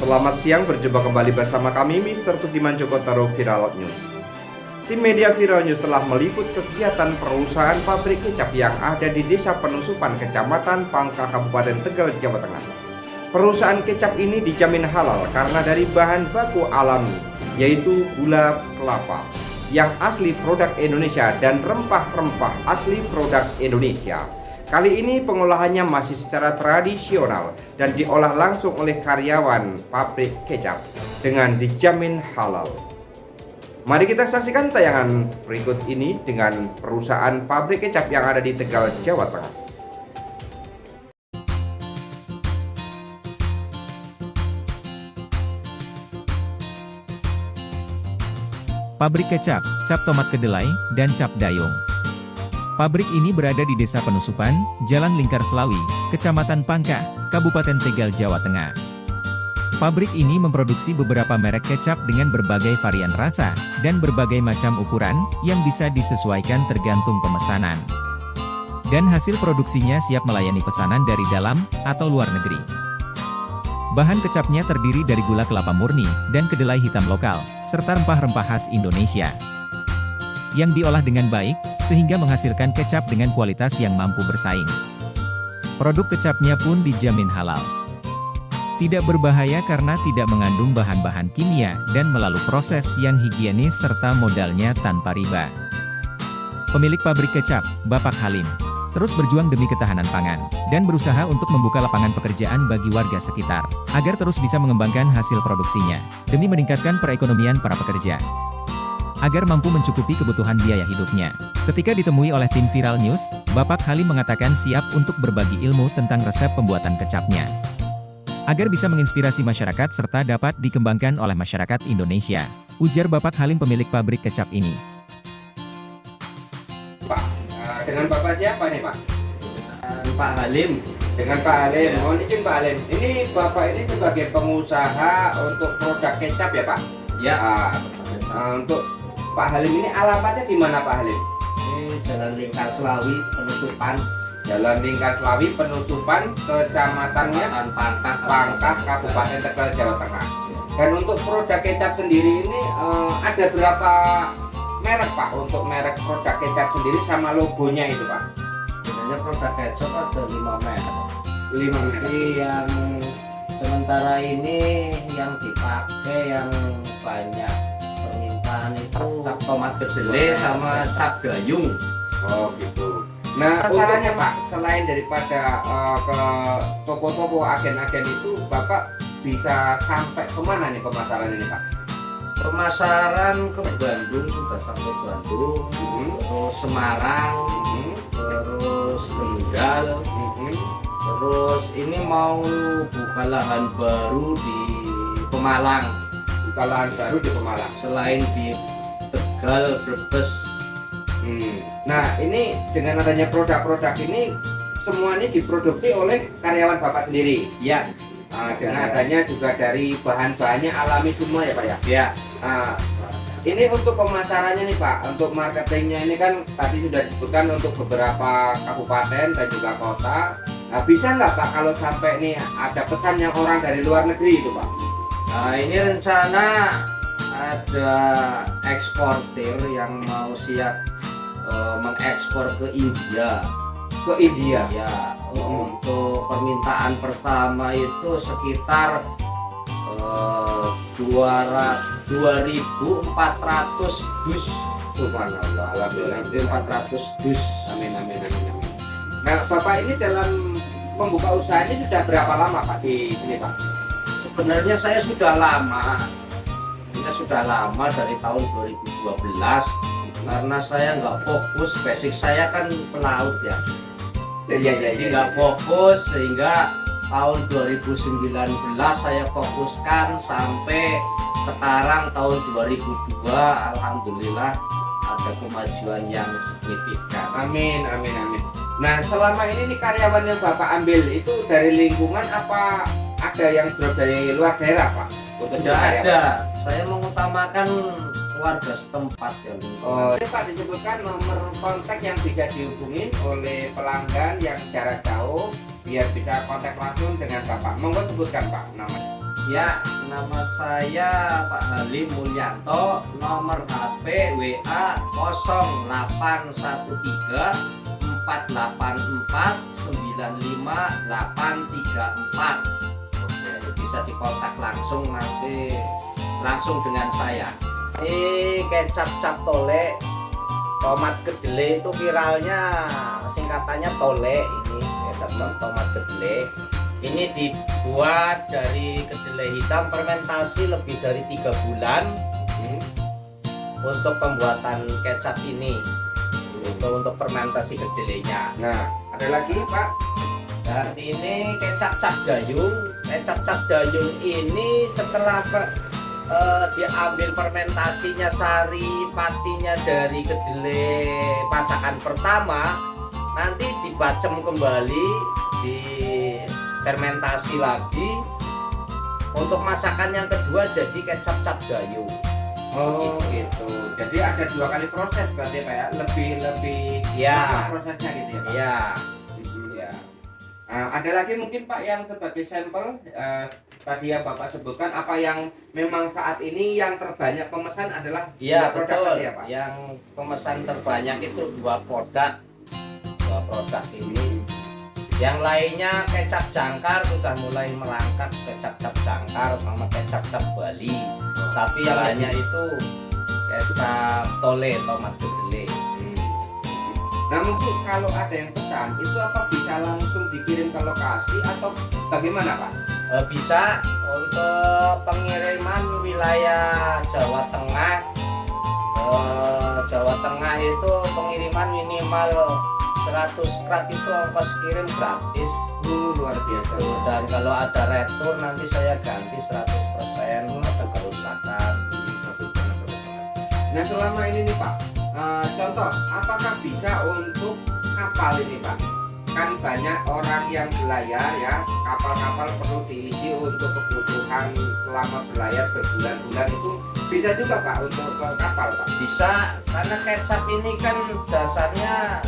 Selamat siang, berjumpa kembali bersama kami Mr. Tukiman Joko Taro Viral News. Tim media Viral News telah meliput kegiatan perusahaan pabrik kecap yang ada di Desa Penusupan, Kecamatan Pangkah, Kabupaten Tegal, Jawa Tengah. Perusahaan kecap ini dijamin halal karena dari bahan baku alami, yaitu gula kelapa yang asli produk Indonesia dan rempah-rempah asli produk Indonesia. Kali ini pengolahannya masih secara tradisional dan diolah langsung oleh karyawan pabrik kecap dengan dijamin halal. Mari kita saksikan tayangan berikut ini dengan perusahaan pabrik kecap yang ada di Tegal, Jawa Tengah. Pabrik kecap, cap tomat kedelai, dan cap dayung. Pabrik ini berada di Desa Penusupan, Jalan Lingkar Selawi, Kecamatan Pangkah, Kabupaten Tegal, Jawa Tengah. Pabrik ini memproduksi beberapa merek kecap dengan berbagai varian rasa, dan berbagai macam ukuran, yang bisa disesuaikan tergantung pemesanan. Dan hasil produksinya siap melayani pesanan dari dalam, atau luar negeri. Bahan kecapnya terdiri dari gula kelapa murni, dan kedelai hitam lokal, serta rempah-rempah khas Indonesia yang diolah dengan baik, sehingga menghasilkan kecap dengan kualitas yang mampu bersaing. Produk kecapnya pun dijamin halal. Tidak berbahaya karena tidak mengandung bahan-bahan kimia, dan melalui proses yang higienis serta modalnya tanpa riba. Pemilik pabrik kecap, Bapak Halim, terus berjuang demi ketahanan pangan, dan berusaha untuk membuka lapangan pekerjaan bagi warga sekitar, agar terus bisa mengembangkan hasil produksinya, demi meningkatkan perekonomian para pekerja, agar mampu mencukupi kebutuhan biaya hidupnya. Ketika ditemui oleh tim Viral News, Bapak Halim mengatakan siap untuk berbagi ilmu tentang resep pembuatan kecapnya, agar bisa menginspirasi masyarakat serta dapat dikembangkan oleh masyarakat Indonesia, ujar Bapak Halim pemilik pabrik kecap ini. Pak, dengan Bapak siapa nih Pak? Pak Halim. Dengan Pak Halim. Ya. Mohon izin Pak Halim. Ini Bapak ini sebagai pengusaha untuk produk kecap ya Pak? Ya. Untuk Pak Halim ini alamatnya di mana Pak Halim? Ini Jalan Lingkar Selawi, Penusupan. Jalan Lingkar Selawi, Penusupan, kecamatannya Pangkah, Kabupaten Tegal, Jawa Tengah. Dan untuk produk kecap sendiri ini ada berapa merek Pak? Untuk merek produk kecap sendiri sama logonya itu Pak? Sebenarnya produk kecap ada 5 merek. 5 merek. Jadi yang sementara ini yang dipakai yang banyak permintaan itu cap tomat kedelai sama cap dayung. Oh gitu. Nah, sarannya Pak, selain daripada ke toko-toko agen-agen itu, Bapak bisa sampai kemana nih pemasaran ini Pak? Pemasaran ke Bandung, sudah sampai Bandung, terus Semarang, terus Tegal, terus ini mau buka lahan baru di Pemalang. Buka lahan baru di Pemalang. Selain di Tegal, Brebes. Nah, ini dengan adanya produk-produk ini, semua ini diproduksi oleh karyawan Bapak sendiri. Ya. Dengan adanya juga dari bahan-bahannya alami semua ya Pak ya? Ya. Ini untuk pemasarannya nih Pak, untuk marketingnya ini kan tadi sudah disebutkan untuk beberapa kabupaten dan juga kota. Nah, bisa nggak Pak kalau sampai nih ada pesan yang orang dari luar negeri itu Pak? Nah, ini rencana ada eksportir yang mau siap mengekspor ke India. Ke India? Ya, untuk permintaan pertama itu sekitar 2.400 dus. Subhanallah, alhamdulillah. 400 dus. Amin, amin, amin, amin. Nah, Bapak ini dalam membuka usaha ini sudah berapa lama Pak di sini Pak? Sebenarnya saya sudah lama. Saya sudah lama dari tahun 2012. Karena saya nggak fokus, basic saya kan pelaut ya. Jadi nggak fokus sehingga tahun 2019 saya fokuskan sampai sekarang tahun 2002, alhamdulillah ada kemajuan yang signifikan. Amin, amin, amin. Nah, selama ini nih karyawan yang Bapak ambil itu dari lingkungan apa ada yang dari luar daerah Pak? Tidak ada, saya mengutamakan warga setempat ya. Oh, Pak disebutkan nomor kontak yang bisa dihubungi oleh pelanggan yang jarak jauh biar bisa kontak langsung dengan Bapak. Monggo sebutkan Pak namanya. Ya, nama saya Pak Halim Mulyanto, nomor HP WA 0813 484 95834. Oke, bisa dikontak langsung nanti langsung dengan saya. Ini kecap cap tole tomat kedelai itu viralnya, singkatannya tole. Ini kecap tomat kedelai. Ini dibuat dari kedelai hitam fermentasi lebih dari 3 bulan untuk pembuatan kecap ini. Itu untuk fermentasi kedelainya. Nah, ada lagi Pak. Dan ini kecap cap dayung. Kecap cap dayung ini setelah diambil fermentasinya, sari patinya dari kedelai masakan pertama, nanti dibacem kembali, di fermentasi lagi untuk masakan yang kedua jadi kecap cap dayung. Oh gitu. Jadi ada 2 kali proses berarti Pak ya. Lebih Ya. lama prosesnya gitu ya Pak. Iya. Ya. Ada lagi mungkin Pak yang sebagai sampel tadi yang Bapak sebutkan, apa yang memang saat ini yang terbanyak pemesan adalah Iya, 2 produk betul. tadi ya Pak. Yang pemesan terbanyak itu 2 produk. 2 produk ini. Yang lainnya kecap jangkar sudah mulai merangkak, kecap cap jangkar sama kecap cap Bali. Tapi yang lainnya itu kecap tole tomat kedelai. Nah mungkin kalau ada yang pesan itu apa bisa langsung dikirim ke lokasi atau bagaimana Pak? Bisa untuk pengiriman wilayah Jawa Tengah. Jawa Tengah itu pengiriman minimal 100 krat itu ongkos kirim gratis. Luar biasa. Dan kalau ada retur nanti saya ganti 100% ada kerusakan. Nah selama ini nih Pak, contoh apakah bisa untuk kapal ini Pak? Kan banyak orang yang berlayar ya, kapal-kapal perlu diisi untuk kebutuhan selama berlayar berbulan-bulan, itu bisa juga Pak untuk ke kapal Pak? Bisa, karena kecap ini kan dasarnya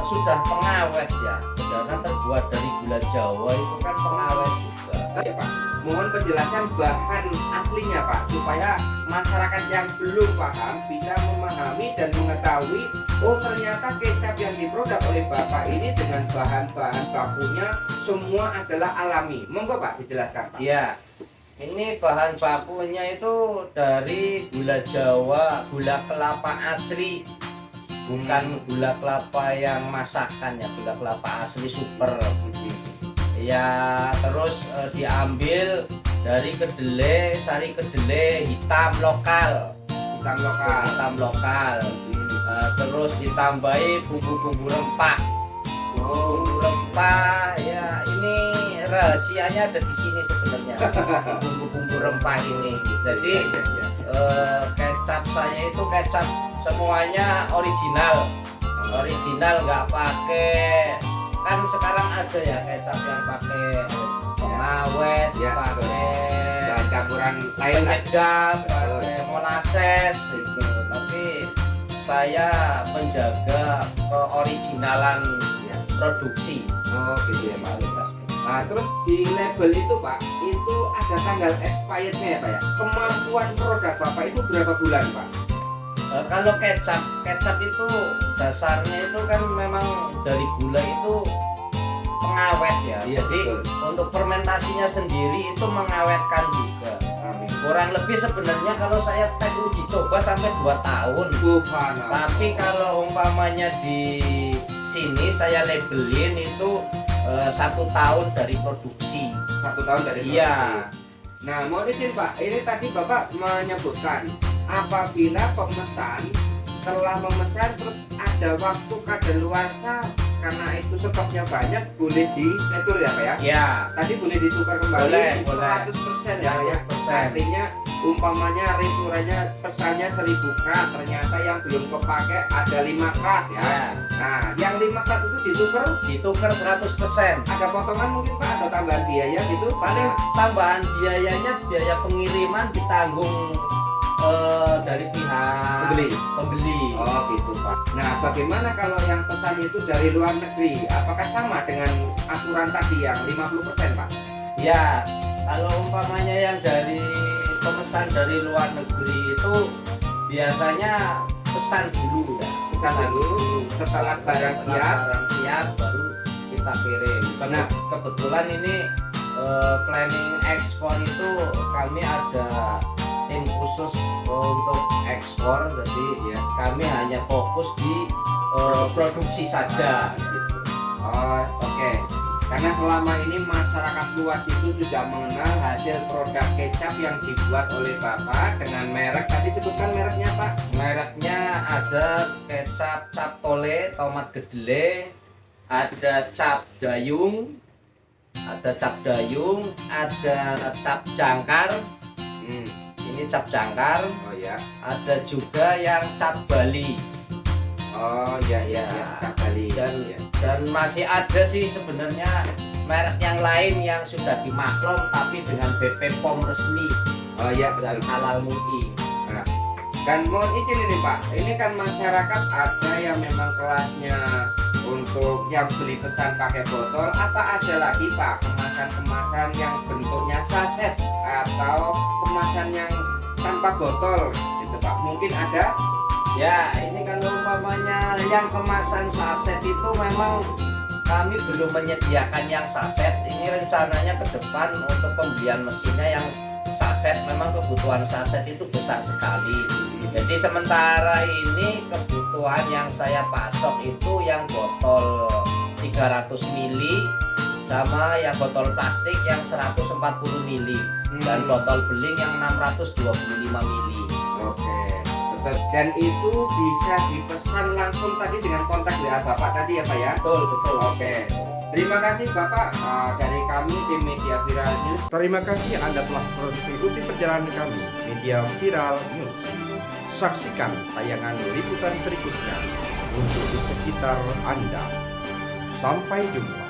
sudah pengawet ya, karena terbuat dari gula Jawa itu kan pengawet juga. Ya Pak, mohon penjelasan bahan aslinya Pak, supaya masyarakat yang belum paham bisa memahami dan mengetahui, oh ternyata kecap yang diproduk oleh Bapak ini dengan bahan-bahan bakunya semua adalah alami. Monggo Pak dijelaskan Pak. Iya, ini bahan bakunya itu dari gula Jawa, gula kelapa asli, bukan gula kelapa yang masakan ya, gula kelapa asli super. Ya, terus diambil dari kedelai, sari kedelai hitam lokal. Hitam lokal. Terus ditambahi bumbu-bumbu rempah. Bumbu rempah ya, ini rahasianya ada di sini sebenarnya. Bumbu-bumbu rempah ini. Jadi kecap saya itu kecap semuanya original, nggak pakai, kan sekarang ada ya kecap yang pakai pengawet, Ya, pakai campuran lain lah. penyedap, pakai molasses itu. Tapi saya menjaga keoriginalan produksi. Oh gitu ya Pak. Nah terus di label itu Pak, itu ada tanggal expirednya ya Pak ya. Kemampuan produk Bapak itu berapa bulan Pak? Kalau kecap itu dasarnya itu kan memang dari gula itu pengawet ya. Iya, Jadi betul. untuk fermentasinya sendiri itu mengawetkan juga. Amin. Kurang lebih sebenarnya kalau saya tes uji coba sampai 2 tahun. Subhanallah. Tapi kalau umpamanya di sini saya labelin itu 1 tahun dari produksi. 1 tahun dari Iya. produksi. Nah, mohon izin Pak, ini tadi Bapak menyebutkan apabila pemesan telah memesan terus ada waktu kadaluarsa karena itu stoknya banyak, boleh diretur ya Pak ya? Ya, Tadi boleh ditukar kembali Boleh, 100% ya Pak ya? 100%. Artinya umpamanya returannya pesannya 1000 krat, ternyata yang belum kepake ada 5 krat ya. ya, Nah, yang 5 krat itu ditukar 100%. ada potongan mungkin Pak atau tambahan biaya gitu? Paling Nah, tambahan biayanya, biaya pengiriman ditanggung dari pihak pembeli. Oh gitu Pak. Nah bagaimana kalau yang pesan itu dari luar negeri? Apakah sama dengan aturan tadi yang 50% Pak? Ya, Kalau umpamanya yang dari pemesan dari luar negeri itu biasanya pesan dulu ya. Pesan dulu, setelah barang siap baru kita kirim. Karena kebetulan ini planning ekspor itu kami ada tim khusus untuk ekspor, jadi ya kami hanya fokus di produksi saja gitu. Oh, oke. Karena selama ini masyarakat luas itu sudah mengenal hasil produk kecap yang dibuat oleh Bapak dengan merek, tadi sebutkan mereknya Pak. Mereknya ada kecap cap tole, tomat kedelai, ada cap dayung, ada cap jangkar. Ini cap jangkar. Oh ya. Ada juga yang cap Bali. Oh ya, cap Bali. Dan masih ada sih sebenarnya merek yang lain yang sudah dimaklum tapi dengan BP POM resmi. Oh ya, dan halal MUI. Nah, dan mohon izin ini Pak, ini kan masyarakat ada yang memang kelasnya untuk yang beli pesan pakai botol, apa ada lagi Pak kemasan-kemasan yang bentuknya saset atau kemasan yang tanpa botol gitu Pak, mungkin ada? Ya, ini kalau umpamanya yang kemasan saset itu memang kami belum menyediakan yang saset. Ini rencananya ke depan untuk pembelian mesinnya yang saset, memang kebutuhan saset itu besar sekali. Jadi sementara ini kebutuhan yang saya pasok itu yang botol 300 ml sama yang botol plastik yang 140 ml dan botol beling yang 625 ml. Oke. Dan itu bisa dipesan langsung tadi dengan kontak WA Bapak tadi ya Pak ya? Betul. Oke. Terima kasih Bapak dari kami tim Media Viral News. Terima kasih Anda telah terus mengikuti perjalanan kami Media Viral News. Saksikan tayangan liputan berikutnya untuk di sekitar Anda. Sampai jumpa.